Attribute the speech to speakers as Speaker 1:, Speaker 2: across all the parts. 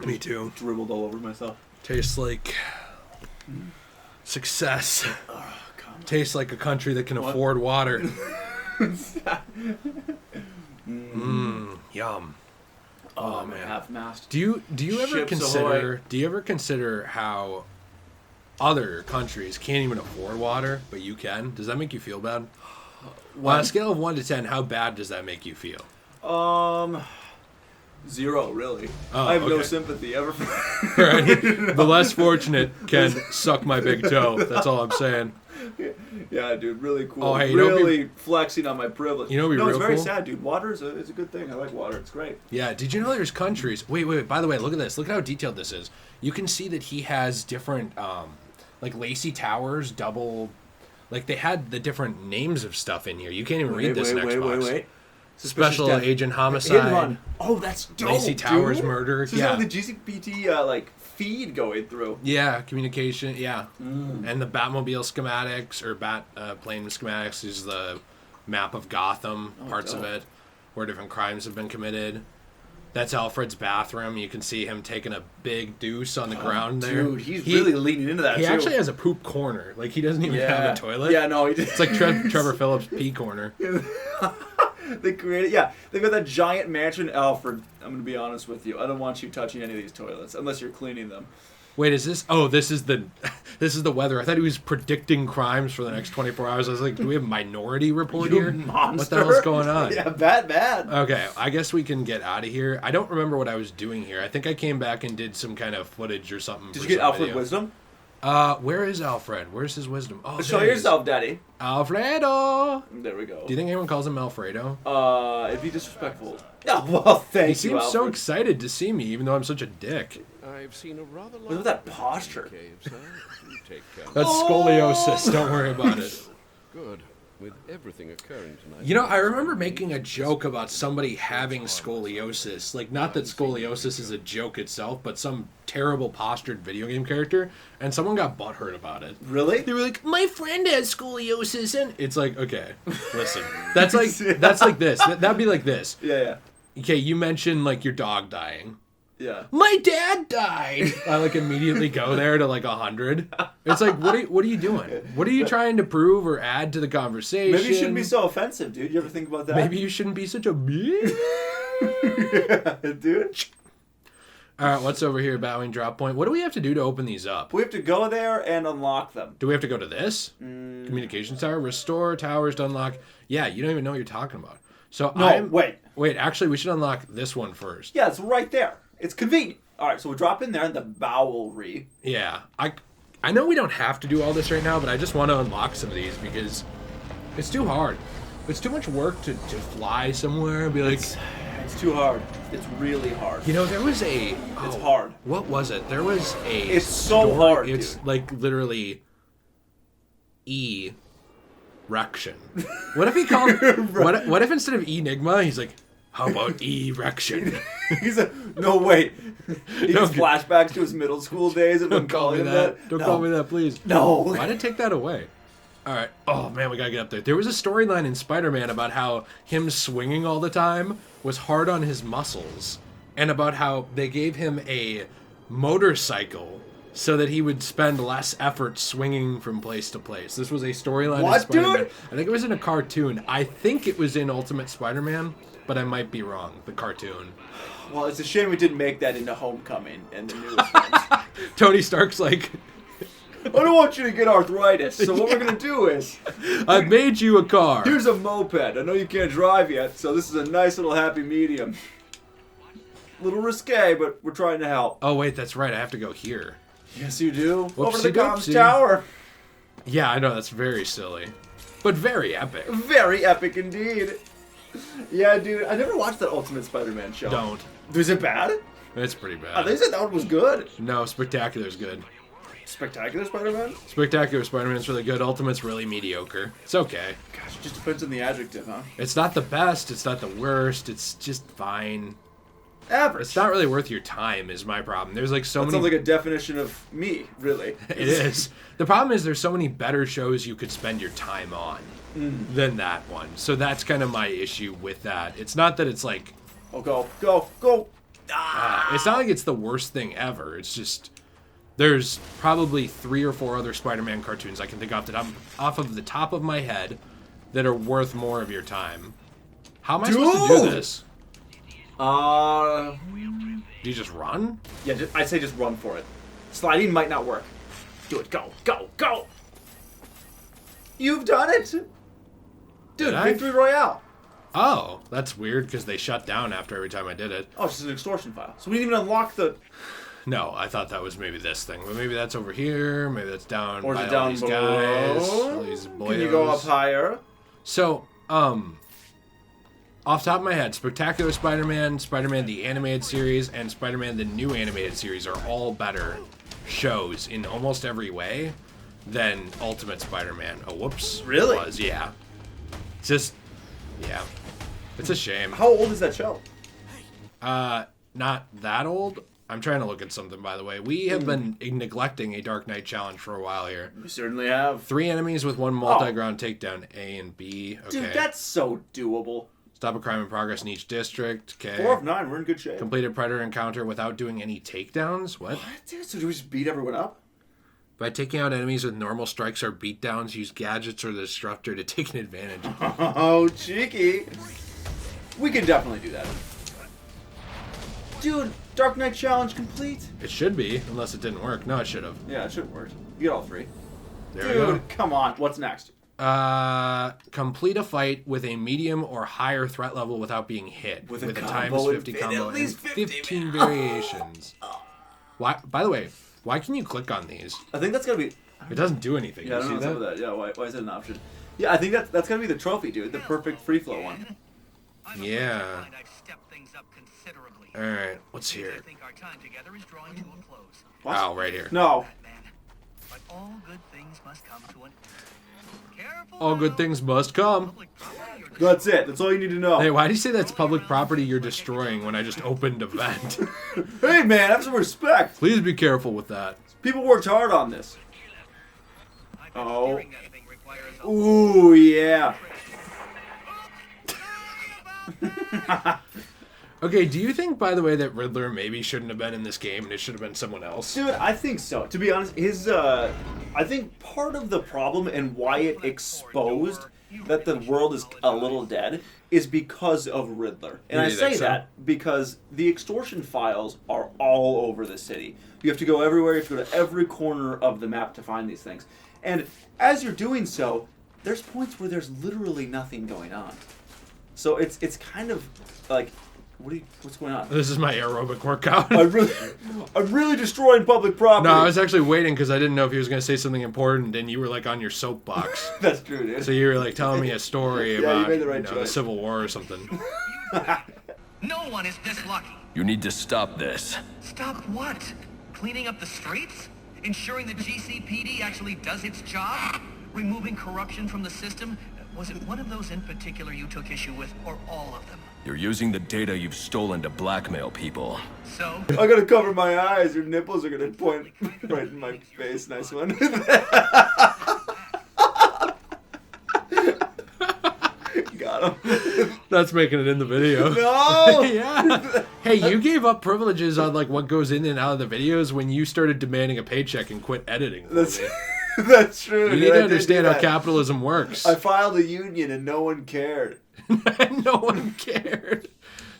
Speaker 1: Me too.
Speaker 2: Dribbled all over myself.
Speaker 1: Tastes like success. Tastes like a country that can afford water. Yum.
Speaker 2: Oh man, half-mast.
Speaker 1: Do you ever consider how other countries can't even afford water, but you can? Does that make you feel bad? On a scale of 1 to 10, how bad does that make you feel?
Speaker 2: 0, really.
Speaker 1: Oh,
Speaker 2: I have no sympathy ever for
Speaker 1: Right. The less fortunate can suck my big toe. That's all I'm saying.
Speaker 2: Yeah, dude, really cool.
Speaker 1: Oh, hey,
Speaker 2: really flexing on my privilege.
Speaker 1: You know what'd be
Speaker 2: no,
Speaker 1: real
Speaker 2: it's very
Speaker 1: cool?
Speaker 2: sad, dude. Water is a good thing. I like water. It's great.
Speaker 1: Yeah, did you know there's countries... Wait, by the way, look at this. Look at how detailed this is. You can see that he has different, like, Lacey Towers, double... Like, they had the different names of stuff in here. You can't even read this next box.
Speaker 2: Wait.
Speaker 1: Special
Speaker 2: death.
Speaker 1: Agent
Speaker 2: Hit
Speaker 1: Homicide.
Speaker 2: and run. Oh, that's dope,
Speaker 1: Lacey Towers
Speaker 2: dude.
Speaker 1: murder.
Speaker 2: So
Speaker 1: yeah.
Speaker 2: the GCPT, feed going through.
Speaker 1: Yeah, communication, yeah. And the Batmobile schematics, or plane schematics, is the map of Gotham, parts of it, where different crimes have been committed. That's Alfred's bathroom. You can see him taking a big deuce on the ground there.
Speaker 2: Dude, he's really leaning into that,
Speaker 1: He
Speaker 2: too.
Speaker 1: actually has a poop corner. Like, he doesn't even have a toilet.
Speaker 2: Yeah, no, he did.
Speaker 1: It's like Trevor Phillips' pee corner.
Speaker 2: They created, they've got that giant mansion. Alfred, I'm going to be honest with you. I don't want you touching any of these toilets unless you're cleaning them.
Speaker 1: Wait, is this? Oh, this is the weather. I thought he was predicting crimes for the next 24 hours. I was like, do we have Minority Report here?
Speaker 2: Monster.
Speaker 1: What the hell's going on?
Speaker 2: Yeah, bad.
Speaker 1: Okay, I guess we can get out of here. I don't remember what I was doing here. I think I came back and did some kind of footage or something.
Speaker 2: Did you get Alfred Wisdom?
Speaker 1: Where is Alfred? Where's his wisdom? Oh,
Speaker 2: show yourself, Daddy.
Speaker 1: Alfredo.
Speaker 2: There we go.
Speaker 1: Do you think anyone calls him Alfredo?
Speaker 2: It'd be disrespectful. Oh, well, thank you,
Speaker 1: He seems so
Speaker 2: Alfred.
Speaker 1: excited to see me, even though I'm such a dick.
Speaker 3: I've seen a rather
Speaker 2: Look at that posture.
Speaker 1: That's scoliosis. Don't worry about it.
Speaker 3: Good. With everything occurring tonight.
Speaker 1: You know, I remember making a joke about somebody having scoliosis. Like, not that scoliosis is a joke itself, but some terrible postured video game character, and someone got butthurt about it.
Speaker 2: Really?
Speaker 1: They were like, my friend has scoliosis, and it's like, okay, listen. That's like this. That'd be like this.
Speaker 2: Yeah.
Speaker 1: Okay, you mentioned, like, your dog dying.
Speaker 2: Yeah.
Speaker 1: My dad died. I like immediately go there to like 100. It's like, what are you doing? What are you trying to prove or add to the conversation?
Speaker 2: Maybe you shouldn't be so offensive, dude. You ever think about that?
Speaker 1: Maybe you shouldn't be such a bitch.
Speaker 2: Yeah, dude.
Speaker 1: All right, what's over here? Bowing drop point. What do we have to do to open these up?
Speaker 2: We have to go there and unlock them.
Speaker 1: Do we have to go to this? Communications tower? Restore towers to unlock. Yeah, you don't even know what you're talking about. So Wait, actually, we should unlock this one first.
Speaker 2: Yeah, it's right there. It's convenient. All right, so we drop in there in the bowelry.
Speaker 1: Yeah, I know we don't have to do all this right now, but I just want to unlock some of these because it's too hard. It's too much work to fly somewhere and be like...
Speaker 2: It's too hard. It's really hard.
Speaker 1: You know, there was a...
Speaker 2: It's hard.
Speaker 1: What was it? There was a...
Speaker 2: It's so hard,
Speaker 1: It's
Speaker 2: dude.
Speaker 1: like literally... Erection. What if he called... what if instead of Enigma, he's like, how about erection?
Speaker 2: He's like, no, wait. He gets flashbacks to his middle school days and
Speaker 1: Don't call me that. Don't call me that, please.
Speaker 2: No.
Speaker 1: Why did it take that away? All right. Oh, man, we got to get up there. There was a storyline in Spider-Man about how him swinging all the time was hard on his muscles, and about how they gave him a motorcycle so that he would spend less effort swinging from place to place. This was a storyline in Spider-Man.
Speaker 2: Dude?
Speaker 1: I think it was in a cartoon. I think it was in Ultimate Spider-Man, but I might be wrong. The cartoon.
Speaker 2: Well, it's a shame we didn't make that into Homecoming and the newest ones.
Speaker 1: Tony Stark's like...
Speaker 2: I don't want you to get arthritis, so what we're going to do is...
Speaker 1: I've made you a car.
Speaker 2: Here's a moped. I know you can't drive yet, so this is a nice little happy medium. A little risque, but we're trying to help.
Speaker 1: Oh, wait, that's right. I have to go here.
Speaker 2: Yes, you do. Over to the comms
Speaker 1: Whoopsie-doopsie.
Speaker 2: tower.
Speaker 1: Yeah, I know. That's very silly. But very epic.
Speaker 2: Very epic indeed. Yeah, dude. I never watched that Ultimate Spider-Man show.
Speaker 1: Don't.
Speaker 2: Was it bad?
Speaker 1: It's pretty
Speaker 2: Oh, they
Speaker 1: bad.
Speaker 2: said that one was good.
Speaker 1: No, Spectacular's good.
Speaker 2: Spectacular Spider-Man?
Speaker 1: Spectacular Spider-Man's really good. Ultimate's really mediocre. It's okay.
Speaker 2: Gosh, it just depends on the adjective, huh?
Speaker 1: It's not the best. It's not the worst. It's just fine.
Speaker 2: Average.
Speaker 1: It's not really worth your time is my problem. There's like so
Speaker 2: That
Speaker 1: many...
Speaker 2: sounds like a definition of me, really.
Speaker 1: It is. The problem is there's so many better shows you could spend your time on than that one. So that's kind of my issue with that. It's not that it's like...
Speaker 2: Oh, go.
Speaker 1: It's not like it's the worst thing ever. It's just there's probably 3 or 4 other Spider-Man cartoons I can think off of the top of my head that are worth more of your time. How am I supposed to do this? Do you just run?
Speaker 2: Yeah, I'd say just run for it. Sliding might not work. Do it. Go, go, go! You've done it! Dude, Victory Royale.
Speaker 1: Oh, that's weird because they shut down after every time I did it.
Speaker 2: Oh, it's just an extortion file. So we didn't even unlock the...
Speaker 1: No, I thought that was maybe this thing. But maybe that's over here. Maybe that's down
Speaker 2: Or is
Speaker 1: by
Speaker 2: it
Speaker 1: all
Speaker 2: down
Speaker 1: these
Speaker 2: below?
Speaker 1: guys. All these boyos.
Speaker 2: Can you go up higher?
Speaker 1: So, off the top of my head, Spectacular Spider-Man, Spider-Man the Animated Series, and Spider-Man the New Animated Series are all better shows in almost every way than Ultimate Spider-Man. Oh, whoops.
Speaker 2: Really?
Speaker 1: Was, yeah. It's just, yeah. It's a shame.
Speaker 2: How old is that show?
Speaker 1: Not that old. I'm trying to look at something, by the way. We have been neglecting a Dark Knight challenge for a while here.
Speaker 2: We certainly have.
Speaker 1: 3 enemies with 1 multi-ground takedown, A and B. Okay.
Speaker 2: Dude, that's so doable.
Speaker 1: Stop a crime in progress in each district. Okay.
Speaker 2: 4 of 9, we're in good shape.
Speaker 1: Complete a predator encounter without doing any takedowns. What?
Speaker 2: What, dude? So do we just beat everyone up?
Speaker 1: By taking out enemies with normal strikes or beatdowns, use gadgets or the disruptor to take an advantage.
Speaker 2: Oh, cheeky. We can definitely do that. Dude, Dark Knight challenge complete?
Speaker 1: It should be, unless it didn't work. No, it should have.
Speaker 2: Yeah, it should work. You get all 3.
Speaker 1: There we go.
Speaker 2: Dude, come on. What's next?
Speaker 1: Complete a fight with a medium or higher threat level without being hit.
Speaker 2: With a
Speaker 1: a
Speaker 2: combo
Speaker 1: times 50
Speaker 2: and
Speaker 1: combo
Speaker 2: at least
Speaker 1: and
Speaker 2: 50,
Speaker 1: 15
Speaker 2: man.
Speaker 1: variations. Why? By the way, why can you click on these?
Speaker 2: I think that's gotta be...
Speaker 1: It doesn't do anything.
Speaker 2: Yeah, I
Speaker 1: you
Speaker 2: don't
Speaker 1: see
Speaker 2: know what's up with that. Yeah, why is it an option? Yeah, I think that's gotta be the trophy, dude. The perfect free flow one.
Speaker 1: Yeah. Alright, what's here?
Speaker 2: What?
Speaker 1: Oh, right here.
Speaker 2: No.
Speaker 1: All good things must come.
Speaker 2: That's it. That's all you need to know.
Speaker 1: Hey, why do you say that's public property you're destroying when I just opened a vent?
Speaker 2: Hey, man, have some respect.
Speaker 1: Please be careful with that.
Speaker 2: People worked hard on this. Oh. Ooh, yeah.
Speaker 1: Okay, do you think, by the way, that Riddler maybe shouldn't have been in this game and it should have been someone else?
Speaker 2: Dude, I think so. To be honest, I think part of the problem and why it exposed that the world is a little dead is because of Riddler. And I say that because the extortion files are all over the city. You have to go everywhere, you have to go to every corner of the map to find these things. And as you're doing so, there's points where there's literally nothing going on. So it's kind of like, what's going on?
Speaker 1: This is my aerobic workout.
Speaker 2: I'm really destroying public property.
Speaker 1: No, I was actually waiting because I didn't know if he was going to say something important, and you were like on your soapbox.
Speaker 2: That's true, dude.
Speaker 1: So you were like telling me a story about
Speaker 2: made the right
Speaker 1: the
Speaker 2: choice.
Speaker 1: Civil War or something.
Speaker 4: No one is this lucky.
Speaker 5: You need to stop this.
Speaker 4: Stop what? Cleaning up the streets? Ensuring the GCPD actually does its job? Removing corruption from the system? Was it one of those in particular you took issue with, or all of them?
Speaker 5: You're using the data you've stolen to blackmail people.
Speaker 4: So?
Speaker 2: I'm gonna cover my eyes. Your nipples are gonna point right in my face. Nice one. Got him.
Speaker 1: That's making it in the video.
Speaker 2: No.
Speaker 1: Yeah. Hey, you gave up privileges on like what goes in and out of the videos when you started demanding a paycheck and quit editing.
Speaker 2: That's true.
Speaker 1: You need to understand how capitalism works.
Speaker 2: I filed a union and no one cared.
Speaker 1: No one cared.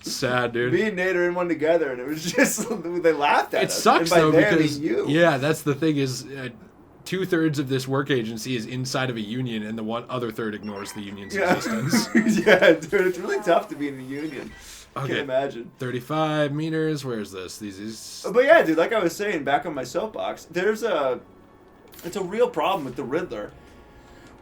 Speaker 1: Sad, dude.
Speaker 2: Me and Nate are in one together, and it was just they laughed at us.
Speaker 1: It sucks
Speaker 2: and by
Speaker 1: though
Speaker 2: they, I
Speaker 1: because
Speaker 2: mean you.
Speaker 1: yeah, that's the thing is 2/3 of this work agency is inside of a union, and the other third ignores the union's existence.
Speaker 2: Yeah, dude, it's really tough to be in a union.
Speaker 1: Okay.
Speaker 2: Can't imagine.
Speaker 1: 35 meters. Where's this? These is.
Speaker 2: But yeah, dude, like I was saying back on my soapbox, it's a real problem with the Riddler.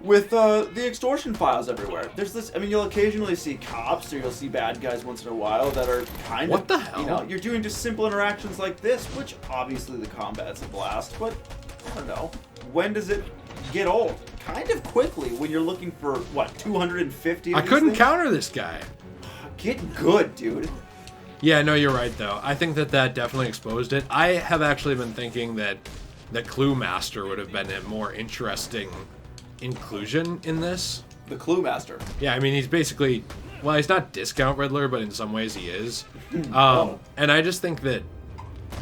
Speaker 2: With the extortion files everywhere. There's this, I mean, you'll occasionally see cops or you'll see bad guys once in a while that are kind of...
Speaker 1: What the hell?
Speaker 2: You know, you're doing just simple interactions like this, which obviously the combat's a blast, but I don't know. When does it get old? Kind of quickly when you're looking for, what, 250 of
Speaker 1: I
Speaker 2: these
Speaker 1: couldn't
Speaker 2: things?
Speaker 1: Counter this guy.
Speaker 2: Get good, dude.
Speaker 1: Yeah, no, you're right, though. I think that definitely exposed it. I have actually been thinking that Clue Master would have been a more interesting inclusion in this.
Speaker 2: The Clue Master.
Speaker 1: Yeah, I mean, he's basically well, he's not discount Riddler, but in some ways he is. And I just think that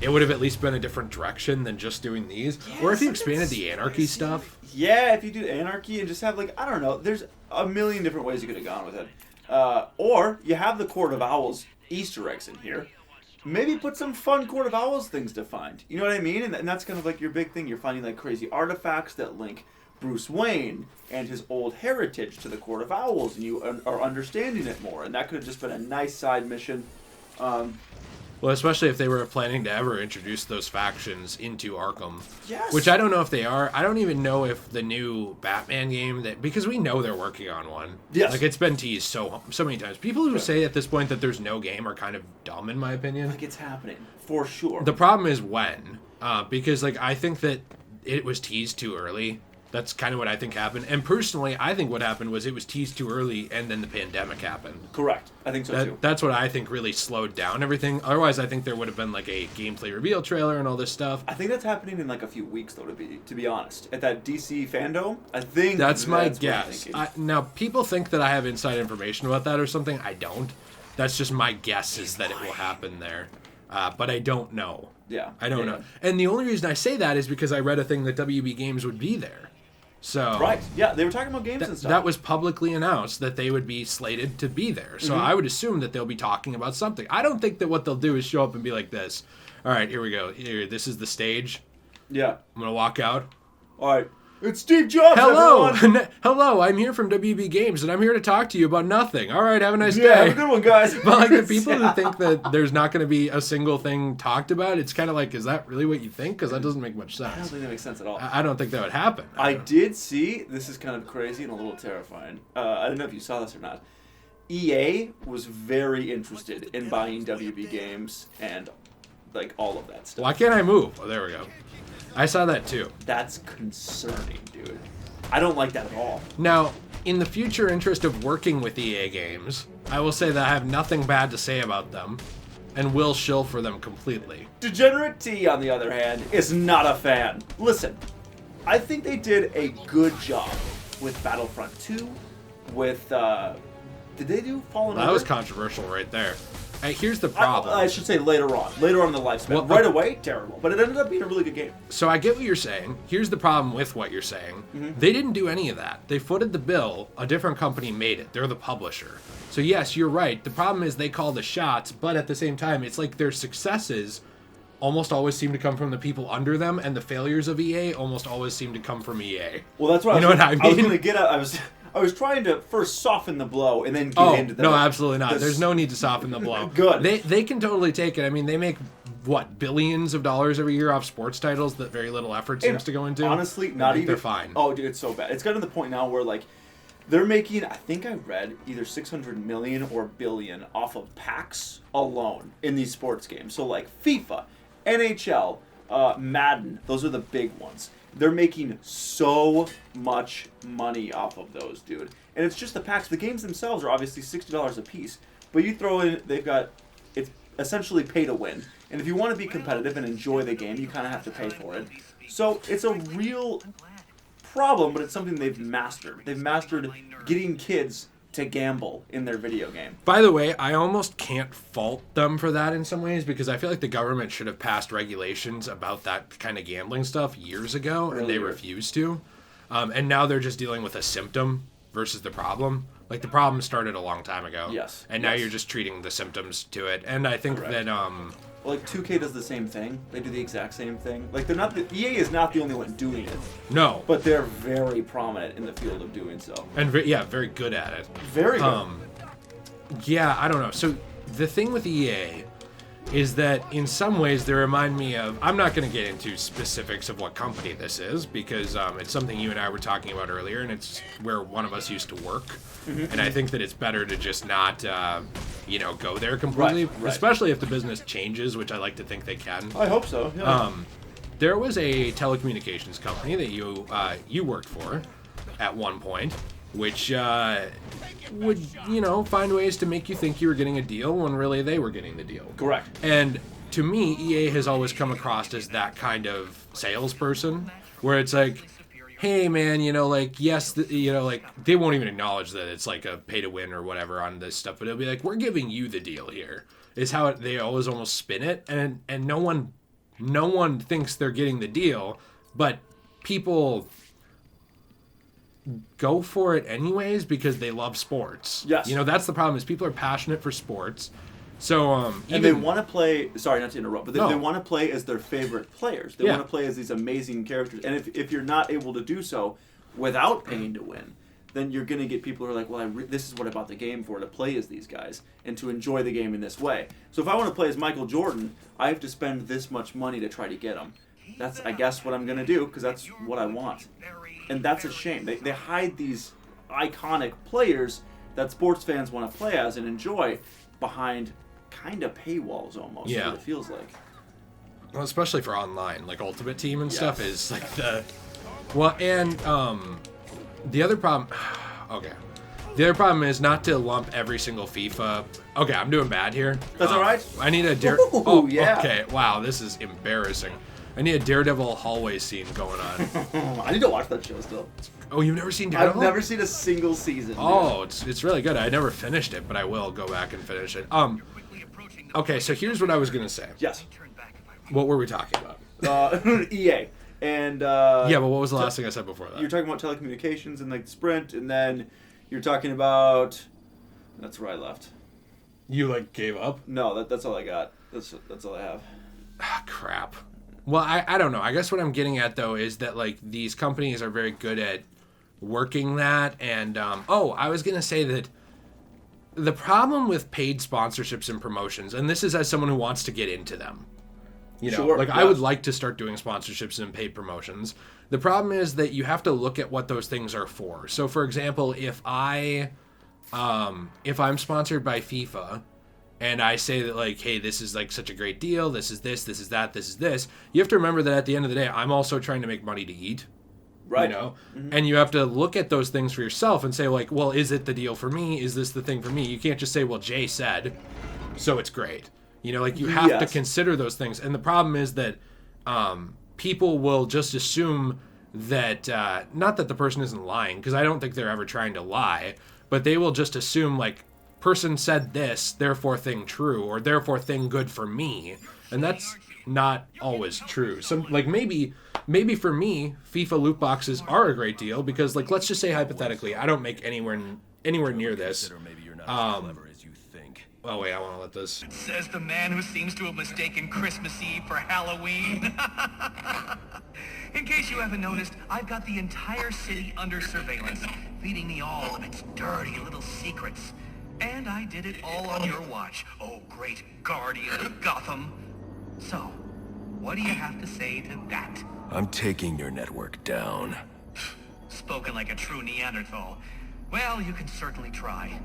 Speaker 1: it would have at least been a different direction than just doing these. Or if you expanded the Anarchy stuff.
Speaker 2: Yeah, if you do Anarchy and just have, like, I don't know, there's a million different ways you could have gone with it. Or you have the Court of Owls Easter eggs in here. Maybe put some fun Court of Owls things to find. You know what I mean? And that's kind of like your big thing. You're finding, like, crazy artifacts that link Bruce Wayne and his old heritage to the Court of Owls, and you are understanding it more. And that could have just been a nice side mission.
Speaker 1: Well, especially if they were planning to ever introduce those factions into Arkham.
Speaker 2: Yes.
Speaker 1: Which I don't know if they are. I don't even know if the new Batman game, because we know they're working on one.
Speaker 2: Yes.
Speaker 1: Like, it's been teased so many times. People who say at this point that there's no game are kind of dumb, in my opinion.
Speaker 2: Like, it's happening. For sure.
Speaker 1: The problem is when. Because, like, I think that it was teased too early. That's kind of what I think happened. And personally, I think what happened was it was teased too early and then the pandemic happened.
Speaker 2: Correct. I think so, too.
Speaker 1: That's what I think really slowed down everything. Otherwise, I think there would have been like a gameplay reveal trailer and all this stuff.
Speaker 2: I think that's happening in like a few weeks, though, to be honest. At that DC fandom, I think
Speaker 1: that's my guess. Now, people think that I have inside information about that or something. I don't. That's just my guess is that it will happen there. But I don't know.
Speaker 2: Yeah.
Speaker 1: I don't know. And the only reason I say that is because I read a thing that WB Games would be there. So
Speaker 2: right, yeah, they were talking about games and stuff.
Speaker 1: That was publicly announced that they would be slated to be there. So I would assume that they'll be talking about something. I don't think that what they'll do is show up and be like this. All right, here we go. Here, this is the stage.
Speaker 2: Yeah.
Speaker 1: I'm going to walk out.
Speaker 2: All right. It's Steve Jobs,
Speaker 1: Hello!
Speaker 2: everyone!
Speaker 1: Hello, I'm here from WB Games, and I'm here to talk to you about nothing. All right, have a nice day.
Speaker 2: Have a good one, guys.
Speaker 1: But like the people who think that there's not going to be a single thing talked about, it's kind of like, is that really what you think? Because that doesn't make much sense.
Speaker 2: I don't think that makes sense at all.
Speaker 1: I don't think that would happen.
Speaker 2: I did see, this is kind of crazy and a little terrifying. I don't know if you saw this or not. EA was very interested in buying WB Games and like all of that stuff.
Speaker 1: Why can't I move? Oh, there we go. I saw that too.
Speaker 2: That's concerning, dude. I don't like that at all.
Speaker 1: Now, in the future interest of working with EA Games, I will say that I have nothing bad to say about them, and will shill for them completely.
Speaker 2: Degenerate T, on the other hand, is not a fan. Listen, I think they did a good job with Battlefront 2, with, did they do Fallen Order?
Speaker 1: That was controversial right there. Hey, here's the problem.
Speaker 2: I should say later on in the lifespan.
Speaker 1: Well,
Speaker 2: right away, terrible. But it ended up being a really good game.
Speaker 1: So I get what you're saying. Here's the problem with what you're saying. They didn't do any of that. They footed the bill. A different company made it. They're the publisher. So yes, you're right. The problem is they call the shots, but at the same time, it's like their successes almost always seem to come from the people under them, and the failures of EA almost always seem to come from EA.
Speaker 2: Well, that's what
Speaker 1: I was
Speaker 2: going to get at. I was trying to first soften the blow and then get into the...
Speaker 1: No, absolutely not. There's no need to soften the blow.
Speaker 2: Good.
Speaker 1: They can totally take it. I mean, they make, what, billions of dollars every year off sports titles that very little effort seems to go into?
Speaker 2: Honestly, not even...
Speaker 1: They're fine.
Speaker 2: Oh, dude, it's so bad. It's gotten to the point now where, like, they're making, I think I read, either 600 million or billion off of packs alone in these sports games. So, like, FIFA, NHL, Madden, those are the big ones. They're making so much money off of those, dude. And it's just the packs. The games themselves are obviously $60 a piece. But you throw in, it's essentially pay to win. And if you want to be competitive and enjoy the game, you kind of have to pay for it. So it's a real problem, but it's something they've mastered. They've mastered getting kids to gamble in their video game.
Speaker 1: By the way, I almost can't fault them for that in some ways, because I feel like the government should have passed regulations about that kind of gambling stuff years ago, and they refused to. And now they're just dealing with a symptom versus the problem. Like, the problem started a long time ago.
Speaker 2: Yes.
Speaker 1: And now you're just treating the symptoms to it. And I think that...
Speaker 2: Well, like 2K does the same thing. They do the exact same thing. Like, EA is not the only one doing it.
Speaker 1: No.
Speaker 2: But they're very prominent in the field of doing so.
Speaker 1: And very good at it.
Speaker 2: Very good.
Speaker 1: Yeah, I don't know. So the thing with EA is that in some ways they remind me of... I'm not going to get into specifics of what company this is, because it's something you and I were talking about earlier, and it's where one of us used to work. And I think that it's better to just not, go there completely,
Speaker 2: right.
Speaker 1: Especially if the business changes, which I like to think they can.
Speaker 2: I hope so, yeah.
Speaker 1: There was a telecommunications company that you worked for at one point, which would, find ways to make you think you were getting a deal when really they were getting the deal.
Speaker 2: Correct.
Speaker 1: And to me, EA has always come across as that kind of salesperson, where it's like, hey man, like yes, like they won't even acknowledge that it's like a pay to win or whatever on this stuff, but it'll be like we're giving you the deal here. Is how they always almost spin it, and no one thinks they're getting the deal, but people go for it anyways because they love sports.
Speaker 2: Yes.
Speaker 1: That's the problem is people are passionate for sports. So
Speaker 2: and they want to play. Sorry, not to interrupt, but they
Speaker 1: No.
Speaker 2: want to play as their favorite players. They want to play as these amazing characters. And if you're not able to do so without paying to win, then you're going to get people who are like, well, this is what I bought the game for, to play as these guys and to enjoy the game in this way. So if I want to play as Michael Jordan, I have to spend this much money to try to get him. That's, I guess, what I'm going to do because that's what I want. And that's a shame. They hide these iconic players that sports fans want to play as and enjoy behind kind of paywalls almost.
Speaker 1: Yeah.
Speaker 2: What it feels like.
Speaker 1: Well, especially for online, like Ultimate Team and stuff
Speaker 2: Yes.
Speaker 1: is like the other problem. Okay, the other problem is not to lump every single FIFA. Okay, I'm doing bad here.
Speaker 2: That's all right.
Speaker 1: I need a
Speaker 2: Ooh, yeah.
Speaker 1: Okay, wow, this is embarrassing. I need a Daredevil hallway scene going on.
Speaker 2: I need to watch that show still.
Speaker 1: Oh, you've never seen Daredevil?
Speaker 2: I've never seen a single season.
Speaker 1: Oh, it's really good. I never finished it, but I will go back and finish it. Okay, so here's what I was gonna say.
Speaker 2: Yes.
Speaker 1: What were we talking about?
Speaker 2: EA. And
Speaker 1: Yeah, but what was the last thing I said before that?
Speaker 2: you're talking about telecommunications and like Sprint, and then you're talking about. That's where I left.
Speaker 1: You like gave up?
Speaker 2: No, that's all I got. That's all I have.
Speaker 1: Ah, crap. Well, I don't know. I guess what I'm getting at though is that like these companies are very good at working that, and I was gonna say that the problem with paid sponsorships and promotions, and this is as someone who wants to get into them.
Speaker 2: Sure,
Speaker 1: I
Speaker 2: yes.
Speaker 1: would like to start doing sponsorships and paid promotions. The problem is that you have to look at what those things are for. So, for example, if I'm sponsored by FIFA, and I say that like, hey, this is like such a great deal, this is this is that, this is this, you have to remember that at the end of the day, I'm also trying to make money to eat.
Speaker 2: Right.
Speaker 1: Mm-hmm. And you have to look at those things for yourself and say like, well, is it the deal for me? Is this the thing for me? You can't just say, well, Jay said, so it's great. Like you have to
Speaker 2: Yes.
Speaker 1: consider those things. And the problem is that people will just assume that, not that the person isn't lying, because I don't think they're ever trying to lie, but they will just assume like, person said this, therefore thing true, or therefore thing good for me. And that's not always true. So like maybe for me, FIFA loot boxes are a great deal because like, let's just say hypothetically, I don't make anywhere near this.
Speaker 5: Or maybe you're not as clever as you think.
Speaker 1: Oh wait, I want to let this.
Speaker 4: Says the man who seems to have mistaken Christmas Eve for Halloween. In case you haven't noticed, I've got the entire city under surveillance, feeding me all of its dirty little secrets. And I did it all on your watch, oh great guardian of Gotham. So, what do you have to say to that?
Speaker 5: I'm taking your network down.
Speaker 4: Spoken like a true Neanderthal. Well, you can certainly try.